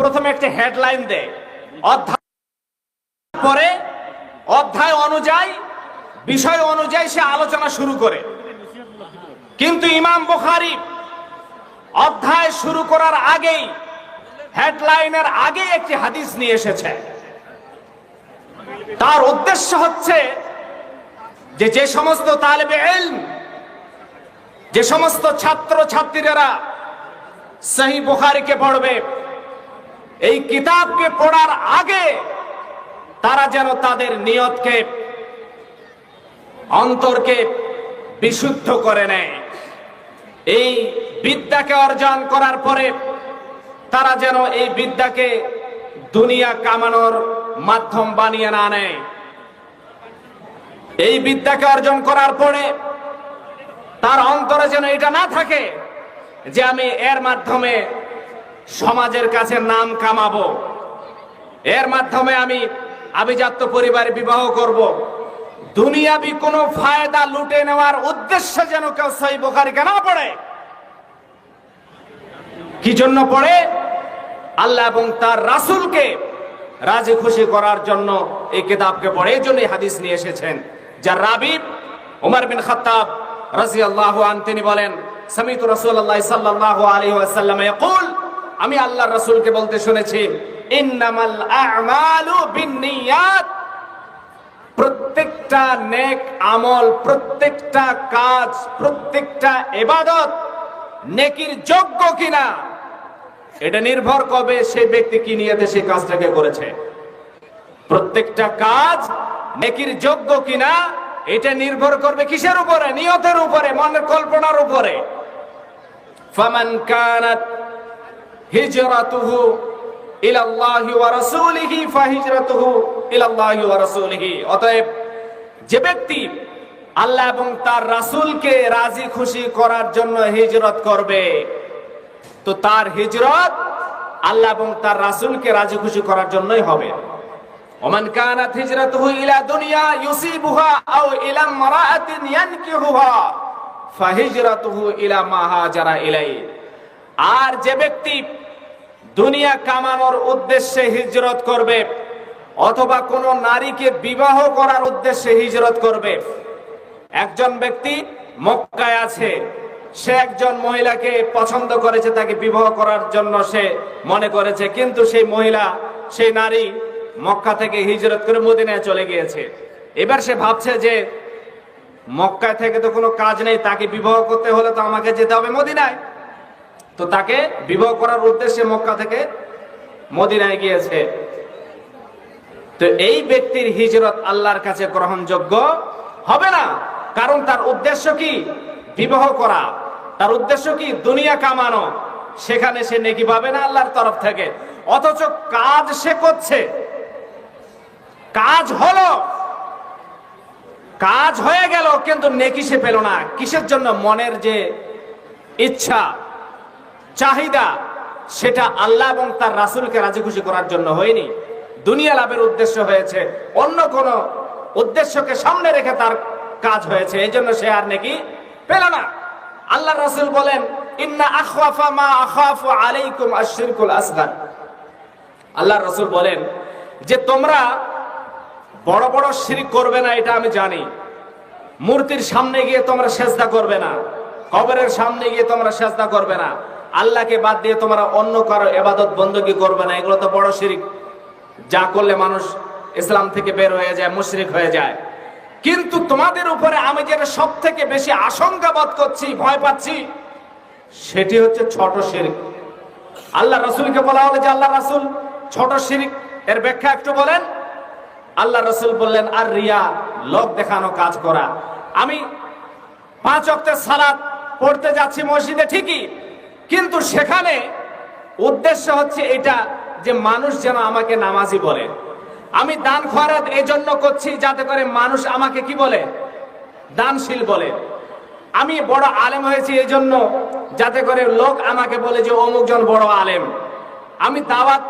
প্রথমে একটা হেডলাইন দেয়, অধ্যায় পরে অধ্যায় অনুযায়ী বিষয় অনুযায়ী সে আলোচনা শুরু করে। কিন্তু ইমাম বুখারী অধ্যায় শুরু করার আগেই, হেডলাইনের আগে একটি হাদিস নিয়ে এসেছে। তার উদ্দেশ্য হচ্ছে যে সমস্ত তালেবে ইলম, যে সমস্ত ছাত্র ছাত্রীরা সহিহ বুখারীকে পড়বে, এই কিতাবকে পড়ার আগে তারা যেন তাদের নিয়তকে, অন্তরকে বিশুদ্ধ করে নেয়। এই বিদ্যাকে অর্জন করার পরে তারা যেন এই বিদ্যাকে দুনিয়া কামানোর মাধ্যম বানিয়ে না নেয়। এই বিদ্যাকে অর্জন করার পরে তার অন্তরে যেন এটা না থাকে যে আমি এর মাধ্যমে সমাজের কাছে নাম কামাবো, এর মাধ্যমে আমি আভিজাত্য পরিবারে বিবাহ করব। দুনিয়াবি কোনো ফায়দা লুটে নেওয়ার উদ্দেশ্যে যেন কেউ সহিহ বুখারীকে না পড়ে। কি জন্য পড়ে? আল্লাহ এবং তার রাসূলকে রাজি খুশি করার জন্য এই কিতাবকে পড়ে। এই জন্য হাদিস নিয়ে এসেছেন, যার রাবী ওমর বিন খাত্তাব রাদিয়াল্লাহু আনহু, তিনি বলেন, সামিতু রাসূলুল্লাহ সাল্লাল্লাহু আলাইহি ওয়াসাল্লাম ইয়াকুল, আমি আল্লাহর রাসূলকে বলতে শুনেছি, ইন্নামাল আ'মালু বিন্নিয়াত, প্রত্যেকটা নেক আমল, প্রত্যেকটা কাজ, প্রত্যেকটা ইবাদত নেকির যোগ্য কিনা এটা নির্ভর করবে সেই ব্যক্তি কি নিয়তে সেই কাজটাকে করেছে। প্রত্যেকটা কাজ নেকির যোগ্য কিনা এটা নির্ভর করবে কিসের উপরে? নিয়তের উপরে, মনের কল্পনার উপরে। ফামান কানাত হিজরাতুহু ইলাল্লাহি ওয়া রাসূলিহি ফাহিজরাতুহু ইলাল্লাহি ওয়া রাসূলিহি, অতএব যে ব্যক্তি আল্লাহ এবং তার রাসূলকে রাজি খুশি করার জন্য হিজরত করবে, তো তার হিজরত আল্লাহ এবং তার রাসূলকে রাজি খুশি করার জন্যই হবে। ওমান কানাত হিজরাতুহু ইলা দুনিয়া ইউসিবুহা আও ইলা ইমরাআতিন ইয়ানকিহুহা ফাহিজরাতুহু ইলা মা হাজারা ইলাইহি, আর যে ব্যক্তি দুনিয়া কামানোর উদ্দেশ্যে হিজরত করবে অথবা কোন নারীকে বিবাহ করার উদ্দেশ্যে হিজরত করবে। একজন ব্যক্তি মক্কায় আছে, সে একজন মহিলাকে পছন্দ করেছে, তাকে বিবাহ করার জন্য সে মনে করেছে, কিন্তু সেই মহিলা, সেই নারী মক্কা থেকে হিজরত করে মদিনায় চলে গিয়েছে। এবার সে ভাবছে যে মক্কা থেকে তো কোনো কাজ নেই, তাকে বিবাহ করতে হলে তো আমাকে যেতে হবে মদিনায়। তো তাকে বিবাহ করার উদ্দেশ্যে মক্কা থেকে মদিনায় গিয়েছে। তো এই ব্যক্তির হিজরত আল্লাহর কাছে গ্রহণযোগ্য হবে না, কারণ তার উদ্দেশ্য কি? বিবাহ করা। তার উদ্দেশ্য কি? দুনিয়া কামানো। সেখানে সে নেকি পাবে না আল্লাহর তরফ থেকে। অথচ কাজ সে করছে, কাজ হলো, কাজ হয়ে গেল, কিন্তু নেকি সে পেল না। কিসের জন্য? মনের যে ইচ্ছা, চাহিদা, সেটা আল্লাহ এবং তার রাসূলকে রাজি খুশি করার জন্য হয়নি, দুনিয়া লাভের উদ্দেশ্য হয়েছে, অন্য কোন উদ্দেশ্যকে সামনে রেখে তার কাজ হয়েছে। এই জন্য সে আর নেকি পেল না। আল্লাহ রাসূল বলেন, ইন্না আখওয়াফা মা আখাফু আলাইকুম আশ-শিরকুল আসগার। আল্লাহ রাসূল বলেন যে তোমরা বড় বড় শিরক করবে না, এটা আমি জানি। মূর্তির সামনে গিয়ে তোমরা সেজদা করবে না, কবরের সামনে গিয়ে তোমরা সেজদা করবে না, আল্লাহকে বাদ দিয়ে তোমরা অন্য কারো ইবাদত বندگی করবে না। এগুলো তো বড় শিরক, যা করলে মানুষ ইসলাম থেকে বের হয়ে যায়, মুশরিক হয়ে যায়। কিন্তু তোমাদের উপরে আমি যেটা সব থেকে বেশি আশঙ্কা বোধ করছি, ভয় পাচ্ছি, সেটি হচ্ছে ছোট শিরক। আল্লাহ রাসূলকে বলা হলো যে আল্লাহ রাসূল, ছোট শিরক এর ব্যাখ্যা একটু বলেন। আল্লাহ রাসূল বললেন, আর রিয়া, লোক দেখানো কাজ করা। আমি 5 ওয়াক্তের সালাত পড়তে যাচ্ছি মসজিদে ঠিকই, কিন্তু সেখানে উদ্দেশ্য হচ্ছে এটা যে মানুষ যেন আমাকে নামাজি বলে। আমি দান খয়রাত এই জন্য করছি যাতে করে মানুষ আমাকে কি বলে? দানশীল বলে। আমি বড় আলেম হয়েছি এই জন্য যাতে করে লোক আমাকে বলে যে অমুক জন বড় আলেম। আমি দাওয়াত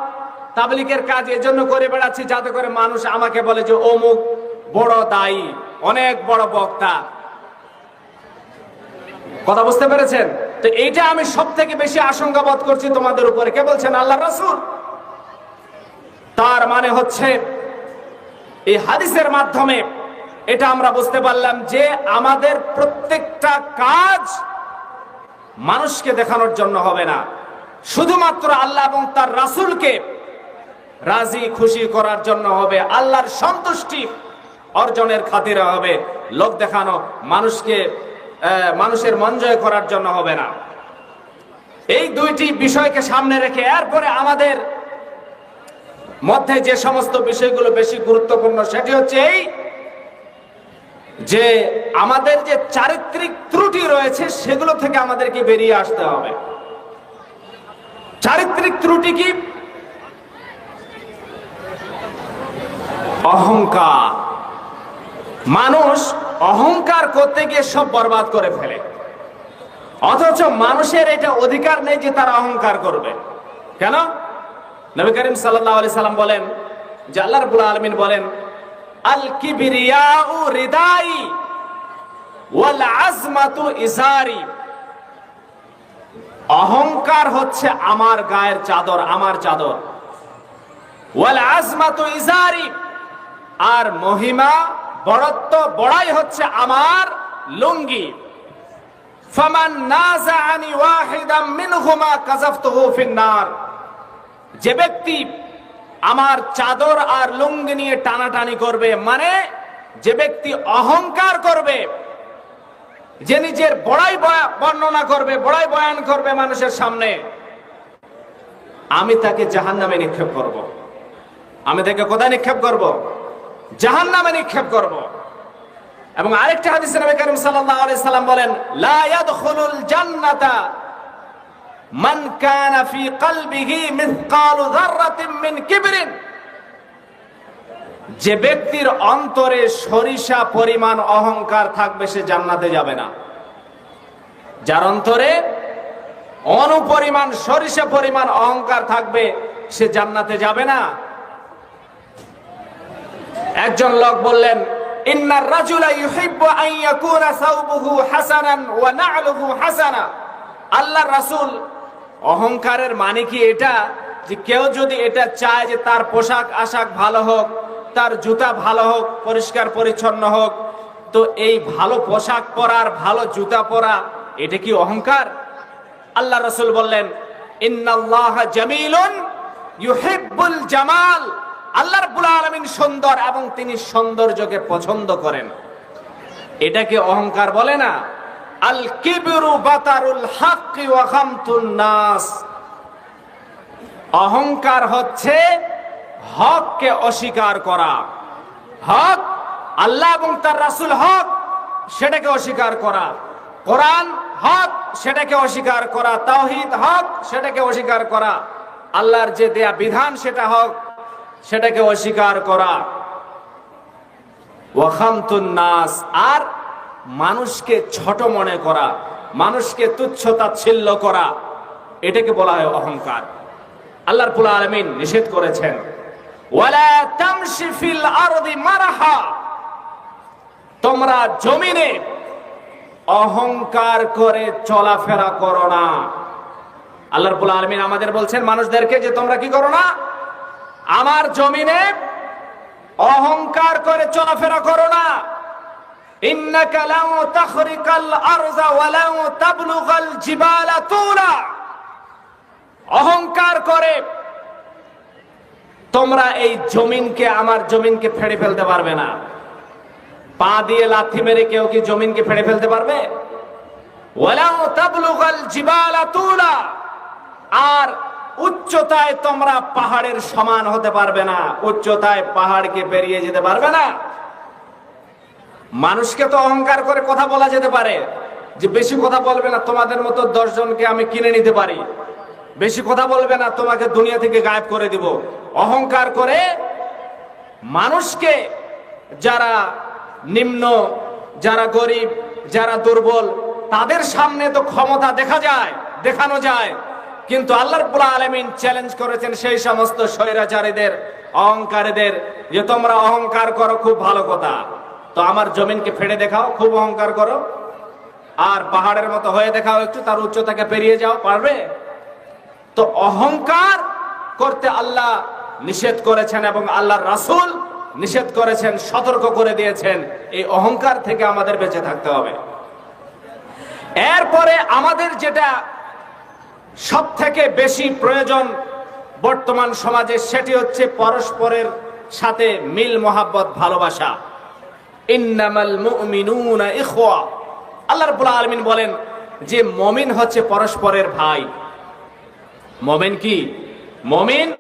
তাবলীগের কাজ এই জন্য করে বেড়াচ্ছি যাতে করে মানুষ আমাকে বলে যে অমুক বড় দায়ী, অনেক বড় বক্তা। কথা বুঝতে পেরেছেন? তো এইটা আমি সব থেকে বেশি আশঙ্কা বোধ করছি তোমাদের উপরে। কে বলছেন? আল্লাহ রাসূল। তার মানে হচ্ছে এই হাদিসের মাধ্যমে এটা আমরা বুঝতে পারলাম যে আমাদের প্রত্যেকটা কাজ মানুষকে দেখানোর জন্য হবে না, শুধুমাত্র আল্লাহ এবং তার রাসূলকে রাজি খুশি করার জন্য হবে, আল্লাহর সন্তুষ্টি অর্জনের খাতিরে হবে। লোক দেখানো, মানুষের মন জয় করার জন্য হবে না। এই দুইটি বিষয়কে সামনে রেখে এরপরে আমাদের মধ্যে যে সমস্ত বিষয়গুলো বেশি গুরুত্বপূর্ণ সেটি হচ্ছে এই যে আমাদের যে চারিত্রিক ত্রুটি রয়েছে সেগুলো থেকে আমাদেরকে বেরিয়ে আসতে হবে। চারিত্রিক ত্রুটি কি? অহংকার। মানুষ অহংকার করতে গিয়ে সব বরবাদ করে ফেলে, অথচ মানুষের এটা অধিকার নেই যে তারা অহংকার করবে। কেন? নবী করিম সাল্লাল্লাহু আলাইহি সাল্লাম বলেন যে আল্লাহ রাব্বুল আলামিন বলেন, আল কিবরিয়াউ রিদাই ওয়াল আজমাতু ইজারি। অহংকার হচ্ছে আমার গায়ের চাদর, আমার চাদর। ওয়াল আজমাতু ইজারি, আর মহিমা বড়ত্ব বড়াই হচ্ছে আমার লুঙ্গি। ফামান নাযাআনি ওয়াহিদাম মিনহুমা কাযাফতুহু ফিন-নার। যে ব্যক্তি আমার চাদর আর লুঙ্গি নিয়ে টানাটানি করবে, মানে যে ব্যক্তি অহংকার করবে, যে নিজের বড়াই বর্ণনা করবে, বড়াই বয়ান করবে মানুষের সামনে, আমি তাকে জাহান্নামে নিক্ষেপ করব। আমি তাকে কোথায় নিক্ষেপ করব? জাহান্নামে নিক্ষেপ করব। এবং আরেকটা হাদিসে নবী করিম সাল্লাল্লাহু আলাইহি সাল্লাম বলেন, লা ইয়াদখুলুল জান্নাতা মান কানা ফি কলবিহি মিসকালু যাররাতিন মিন কিবরিন। যে ব্যক্তির অন্তরে সরিষা পরিমাণ অহংকার থাকবে সে জান্নাতে যাবে না। যার অন্তরে অনুপরিমাণ সরিষা পরিমাণ অহংকার থাকবে সে জান্নাতে যাবে না। একজন লোক বললেন, ইন্নার রাজুলা ইউহিব্বু আন ইয়াকুনা সাওবুহু হাসানান ওয়া না'লুহু হাসানা। আল্লাহর রাসূল, অহংকারের মানে কি এটা যে কেউ যদি এটা চায় যে তার পোশাক আশাক ভালো হোক, তার জুতা ভালো হোক, পরিষ্কার পরিচ্ছন্ন হোক, তো এই ভালো পোশাক পরার, ভালো জুতা পরা, এটা কি অহংকার? আল্লাহ রাসূল বললেন, ইন্নাল্লাহা জামিলুন ইউহিব্বুল জামাল। আল্লাহ রাব্বুল আলামিন সুন্দর এবং তিনি সৌন্দর্যকে পছন্দ করেন। এটাকে অহংকার বলে না। আল কিবরু বাতারুল হাক্কি ওয়া খামতুন নাস। অহংকার হচ্ছে হককে অস্বীকার করা। হক, আল্লাহ এবং তার রাসূল হক, সেটাকে অস্বীকার করা। কোরআন হক, সেটাকে অস্বীকার করা। তাওহীদ হক, সেটাকে অস্বীকার করা। আল্লাহর যে দেয়া বিধান সেটা হক, সেটাকে অস্বীকার করা। ওয়া খামতুন নাস, আর মানুষকে ছোট মনে করা, মানুষকে তুচ্ছ তাচ্ছিল্য করা, এটাকে বলা হয় অহংকার। আল্লাহ রাব্বুল আলামিন নিষেধ করেছেন, ওয়ালা তামশি ফিল আরদি মারহা। তোমরা জমিনে অহংকার করে চলাফেরা করো না। আল্লাহ রাব্বুল আলামিন আমাদের বলছেন, মানুষদেরকে, যে তোমরা কি করো না? আমার জমিনে অহংকার করে চলাফেরা করো না। ইন্নাকা লাউ তাখরিকাল আরযা ওয়া লাউ তাবলুগাল জিবালা তুলা। অহংকার করে তোমরা এই জমিনকে, আমার জমিনকে ফেড়ে ফেলতে পারবে না। পা দিয়ে লাথি মেরে কেউ কি জমিনকে ফেড়ে ফেলতে পারবে? ওয়া লাউ তাবলুগাল জিবালা তুলা। আর উচ্চতায় তোমরা পাহাড়ের সমান হতে পারবে না, উচ্চতায় পাহাড়কে পেরিয়ে যেতে পারবে না। মানুষকে তো অহংকার করে কথা বলা যেতে পারে যে বেশি কথা বলবে না, তোমাদের মতো 10 জনকে আমি কিনে নিতে পারি। বেশি কথা বলবে না, তোমাকে দুনিয়া থেকে গায়েব করে দিব। অহংকার করে মানুষকে, যারা নিম্ন, যারা গরিব, যারা দুর্বল, তাদের সামনে তো ক্ষমতা দেখানো যায়। কিন্তু আল্লাহ রাব্বুল আলামিন চ্যালেঞ্জ করেছেন সেই সমস্ত স্বৈরাচারীদের, অহংকারীদের, যে তোমরা অহংকার করো, খুব ভালো কথা, তো আমার জমিনকে ফেড়ে দেখাও, খুব অহংকার করো, আর পাহাড়ের মতো হয়ে দেখাও, একটু তার উচ্চতাকে পেরিয়ে যাও, পারবে? তো অহংকার করতে আল্লাহ নিষেধ করেছেন এবং আল্লাহর রাসূল নিষেধ করেছেন, সতর্ক করে দিয়েছেন। এই অহংকার থেকে আমাদের বেঁচে থাকতে হবে। এরপরে আমাদের যেটা সব থেকে বেশি প্রয়োজন বর্তমান সমাজে, সেটি হচ্ছে পরস্পরের সাথে মিল মোহাব্বত, ভালোবাসা। ইন্নামাল মুমিনুনা ইখওয়া, আল্লাহ রাব্বুল আলামিন বলেন যে মুমিন হচ্ছে পরস্পরের ভাই। মুমিন কি? মুমিন